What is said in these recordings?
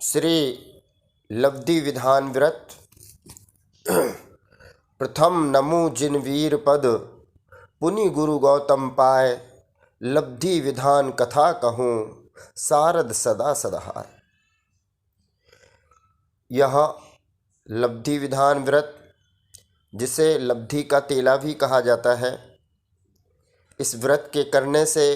श्री लब्धि विधान व्रत प्रथम नमु जिन वीर पद पुनि गुरु गौतम पाए। लब्धि विधान कथा कहूँ सारद सदा सदाहार। यह लब्धि विधान व्रत जिसे लब्धि का तेला भी कहा जाता है, इस व्रत के करने से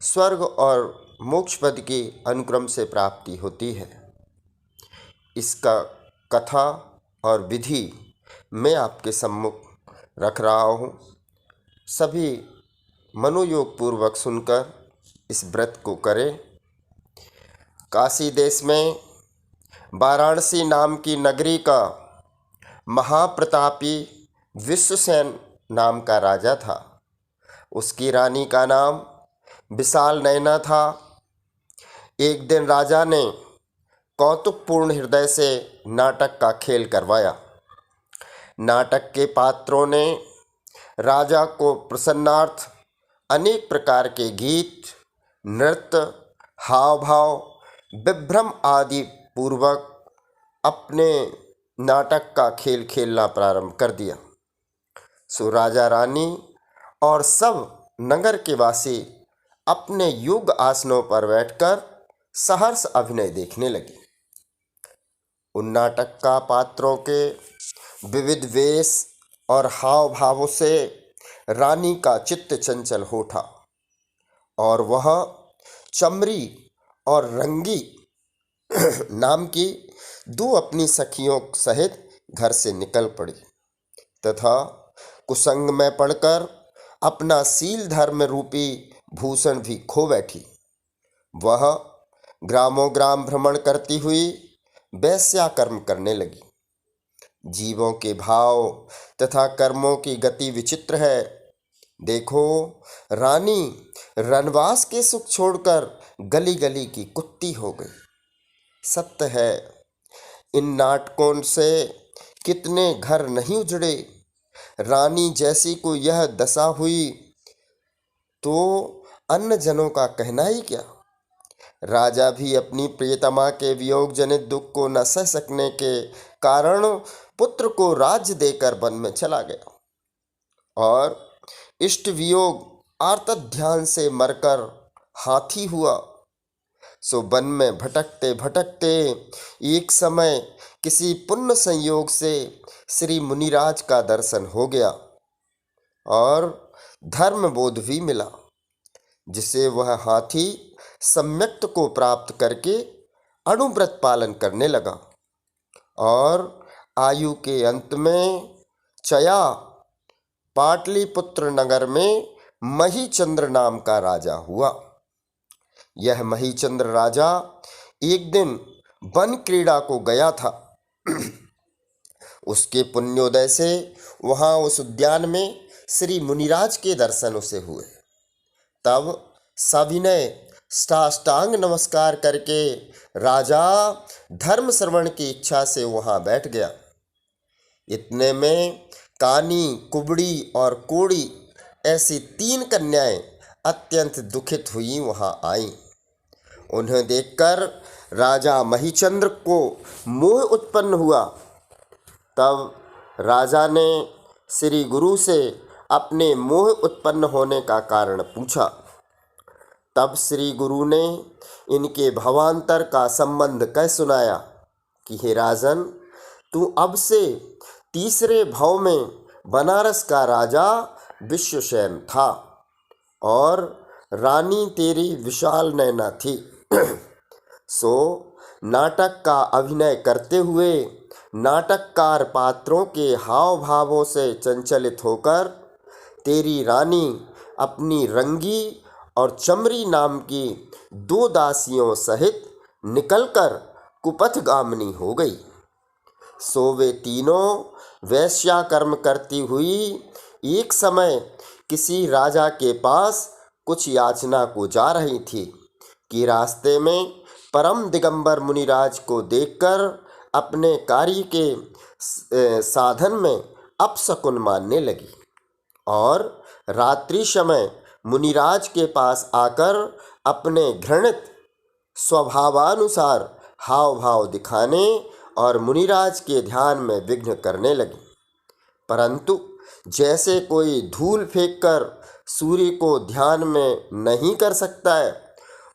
स्वर्ग और मोक्ष पद की अनुक्रम से प्राप्ति होती है। इसका कथा और विधि मैं आपके सम्मुख रख रहा हूँ। सभी मनोयोग पूर्वक सुनकर इस व्रत को करें। काशी देश में वाराणसी नाम की नगरी का महाप्रतापी विश्वसेन नाम का राजा था। उसकी रानी का नाम विशाल नयना था। एक दिन राजा ने कौतुकपूर्ण हृदय से नाटक का खेल करवाया। नाटक के पात्रों ने राजा को प्रसन्नार्थ अनेक प्रकार के गीत, नृत्य, हाव भाव, विभ्रम आदि पूर्वक अपने नाटक का खेल खेलना प्रारंभ कर दिया। सो राजा रानी और सब नगर के वासी अपने योग्य आसनों पर बैठकर सहर्ष अभिनय देखने लगे। उन नाटक का पात्रों के विविध वेश और हाव भावों से रानी का चित्त चंचल हो उठा और वह चमरी और रंगी नाम की दो अपनी सखियों सहित घर से निकल पड़ी तथा कुसंग में पड़कर अपना शील धर्म रूपी भूषण भी खो बैठी। वह ग्रामों ग्राम भ्रमण करती हुई वैश्या कर्म करने लगी। जीवों के भाव तथा कर्मों की गति विचित्र है। देखो, रानी रनवास के सुख छोड़कर गली गली की कुत्ती हो गई। सत्य है, इन नाटकों से कितने घर नहीं उजड़े। रानी जैसी को यह दशा हुई तो अन्य जनों का कहना ही क्या। राजा भी अपनी प्रियतमा के वियोग जनित दुख को न सह सकने के कारण पुत्र को राज्य देकर वन में चला गया और इष्ट वियोग आर्तक ध्यान से मरकर हाथी हुआ। सो वन में भटकते भटकते एक समय किसी पुण्य संयोग से श्री मुनिराज का दर्शन हो गया और धर्म बोध भी मिला, जिसे वह हाथी सम्यक्त को प्राप्त करके अणुव्रत पालन करने लगा और आयु के अंत में चया पाटलिपुत्र नगर में महीचंद्र नाम का राजा हुआ। यह महीचंद्र राजा एक दिन वन क्रीड़ा को गया था। उसके पुण्योदय से वहाँ उस उद्यान में श्री मुनिराज के दर्शन उसे हुए। तब सविनय साष्टांग नमस्कार करके राजा धर्म श्रवण की इच्छा से वहाँ बैठ गया। इतने में कानी, कुबड़ी और कोड़ी ऐसी तीन कन्याएं अत्यंत दुखित हुई वहाँ आईं। उन्हें देखकर राजा महीचंद्र को मोह उत्पन्न हुआ। तब राजा ने श्री गुरु से अपने मोह उत्पन्न होने का कारण पूछा। तब श्री गुरु ने इनके भवांतर का संबंध कह सुनाया कि हे राजन, तू अब से तीसरे भव में बनारस का राजा विश्वसेन था और रानी तेरी विशाल नयना थी। सो नाटक का अभिनय करते हुए नाटककार पात्रों के हाव भावों से चंचलित होकर तेरी रानी अपनी रंगी और चमरी नाम की दो दासियों सहित निकलकर कुपथगामिनी हो गई। सो वे तीनों वैश्या कर्म करती हुई एक समय किसी राजा के पास कुछ याचना को जा रही थी कि रास्ते में परम दिगंबर मुनिराज को देखकर अपने कार्य के साधन में अपशकुन मानने लगी और रात्रि समय मुनिराज के पास आकर अपने घृणित स्वभावानुसार हाव भाव दिखाने और मुनिराज के ध्यान में विघ्न करने लगी। परंतु जैसे कोई धूल फेंककर सूर्य को ध्यान में नहीं कर सकता है,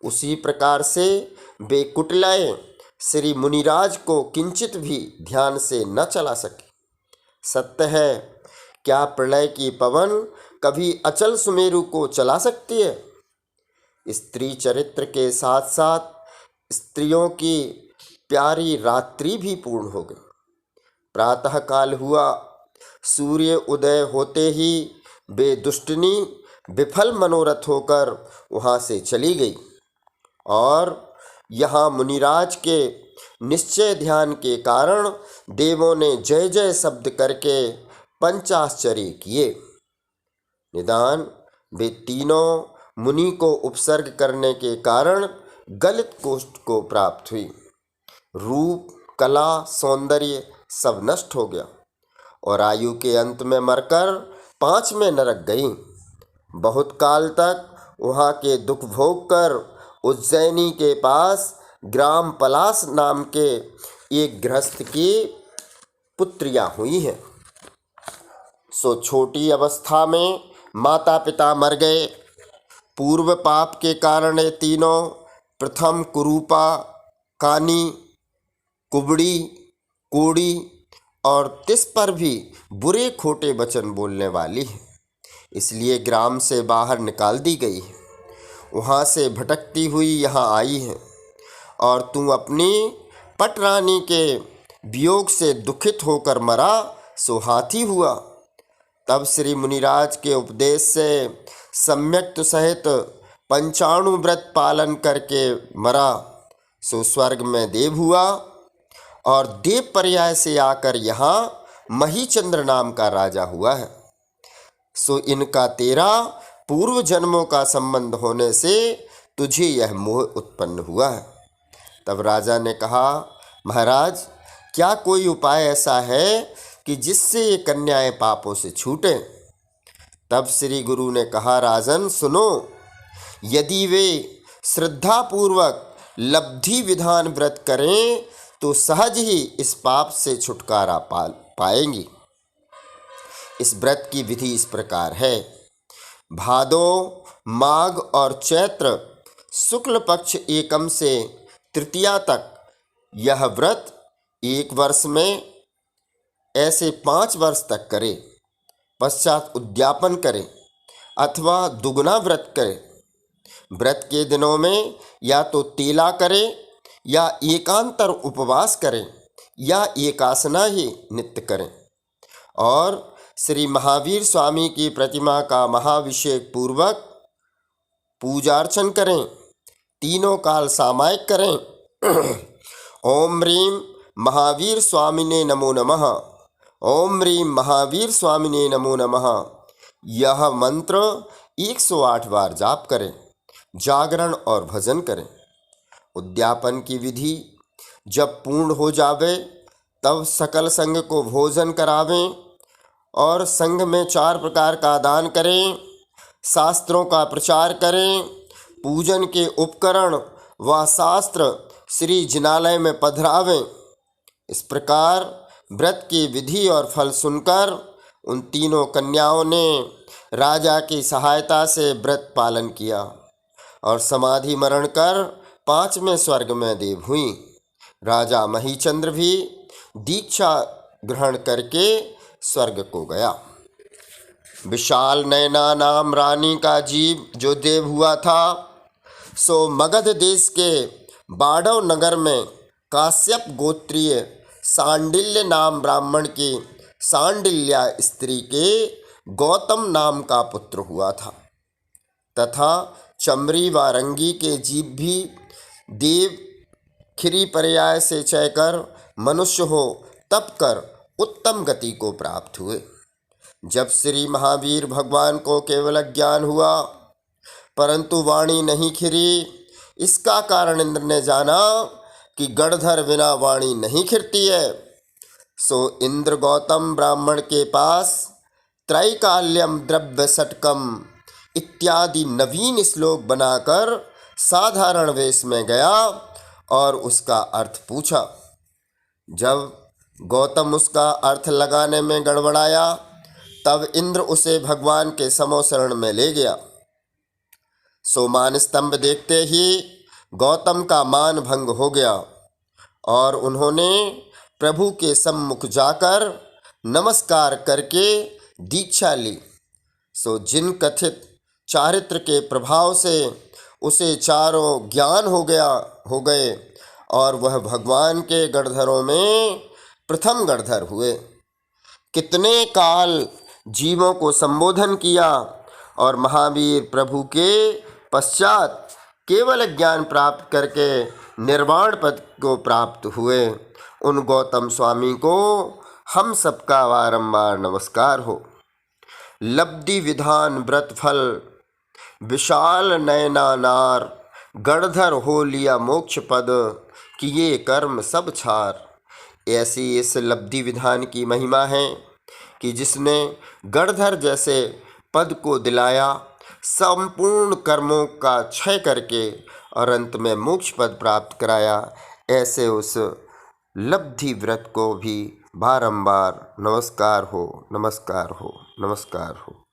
उसी प्रकार से वे कुटिलाएं श्री मुनिराज को किंचित भी ध्यान से न चला सके। सत्य है, क्या प्रलय की पवन कभी अचल सुमेरु को चला सकती है? स्त्री चरित्र के साथ साथ स्त्रियों की प्यारी रात्रि भी पूर्ण हो गई। प्रातःकाल हुआ, सूर्य उदय होते ही वे दुष्टनी विफल मनोरथ होकर वहाँ से चली गई और यहाँ मुनिराज के निश्चय ध्यान के कारण देवों ने जय जय शब्द करके पंचाश्चर्य किए। निदान वे तीनों मुनि को उपसर्ग करने के कारण गलित कोष्ठ को प्राप्त हुई। रूप, कला, सौंदर्य सब नष्ट हो गया और आयु के अंत में मरकर 5 में नरक गई। बहुत काल तक वहाँ के दुख भोग कर उज्जैनी के पास ग्राम पलास नाम के एक गृहस्थ की पुत्रियाँ हुई हैं। सो छोटी अवस्था में माता पिता मर गए। पूर्व पाप के कारण ये तीनों, प्रथम कुरूपा, कानी, कुबड़ी, कोड़ी और तिस पर भी बुरे खोटे वचन बोलने वाली है, इसलिए ग्राम से बाहर निकाल दी गई है। वहाँ से भटकती हुई यहाँ आई है और तू अपनी पटरानी के वियोग से दुखित होकर मरा सो हाथी हुआ। तब श्री मुनिराज के उपदेश से सम्यक्त सहित 95 व्रत पालन करके मरा सो स्वर्ग में देव हुआ और देव पर्याय से आकर यहाँ महीचंद्र नाम का राजा हुआ है। सो इनका तेरा पूर्व जन्मों का संबंध होने से तुझे यह मोह उत्पन्न हुआ है। तब राजा ने कहा, महाराज, क्या कोई उपाय ऐसा है कि जिससे ये कन्याएं पापों से छूटें? तब श्री गुरु ने कहा, राजन सुनो, यदि वे श्रद्धापूर्वक लब्धि विधान व्रत करें तो सहज ही इस पाप से छुटकारा पाएंगी। इस व्रत की विधि इस प्रकार है। भादो, माघ और चैत्र शुक्ल पक्ष एकम से तृतीया तक यह व्रत 1 वर्ष में ऐसे 5 वर्ष तक करे, पश्चात उद्यापन करे अथवा दुगुना व्रत करे। व्रत के दिनों में या तो तेला करे या एकांतर उपवास करें या एकासना ही नित्य करें और श्री महावीर स्वामी की प्रतिमा का महाभिषेक पूर्वक पूजा अर्चन करें। तीनों काल सामायिक करें। ओम ह्रीं महावीर स्वामिने नमो नमः, ओम ह्रीं महावीर स्वामिने नमो नमः, यह मंत्र 108 बार जाप करें। जागरण और भजन करें। उद्यापन की विधि, जब पूर्ण हो जावे तब सकल संघ को भोजन करावें और संघ में 4 प्रकार का दान करें। शास्त्रों का प्रचार करें। पूजन के उपकरण व शास्त्र श्री जिनालय में पधरावें। इस प्रकार व्रत की विधि और फल सुनकर उन तीनों कन्याओं ने राजा की सहायता से व्रत पालन किया और समाधि मरण कर 5वें स्वर्ग में देव हुई। राजा महीचंद्र भी दीक्षा ग्रहण करके स्वर्ग को गया। विशाल नयना नाम रानी का जीव जो देव हुआ था सो मगध देश के बाढ़व नगर में काश्यप गोत्रीय सांडिल्य नाम ब्राह्मण की सांडिल्या स्त्री के गौतम नाम का पुत्र हुआ था तथा चमरी व रंगी के जीव भी देव खिरी पर्याय से चयकर मनुष्य हो तप कर उत्तम गति को प्राप्त हुए। जब श्री महावीर भगवान को केवल ज्ञान हुआ परंतु वाणी नहीं खिरी, इसका कारण इंद्र ने जाना कि गणधर बिना वाणी नहीं खिरती है। सो इंद्र गौतम ब्राह्मण के पास त्रैकाल्यम द्रव्य षटकम इत्यादि नवीन श्लोक बनाकर साधारण वेश में गया और उसका अर्थ पूछा। जब गौतम उसका अर्थ लगाने में गड़बड़ाया तब इंद्र उसे भगवान के समो शरण में ले गया। सो मान स्तंभ देखते ही गौतम का मान भंग हो गया और उन्होंने प्रभु के सम्मुख जाकर नमस्कार करके दीक्षा ली। सो जिन कथित चारित्र के प्रभाव से उसे चारों ज्ञान हो गए और वह भगवान के गणधरों में प्रथम गणधर हुए। कितने काल जीवों को संबोधन किया और महावीर प्रभु के पश्चात केवल ज्ञान प्राप्त करके निर्वाण पद को प्राप्त हुए। उन गौतम स्वामी को हम सबका बारंबार नमस्कार हो। लब्धि विधान व्रत फल विशाल नयना नार, गणधर हो लिया मोक्ष पद, किए कर्म सब छार। ऐसी इस लब्धि विधान की महिमा है कि जिसने गणधर जैसे पद को दिलाया, संपूर्ण कर्मों का क्षय करके और अंत में मोक्ष पद प्राप्त कराया। ऐसे उस लब्धि व्रत को भी बारंबार नमस्कार हो, नमस्कार हो, नमस्कार हो।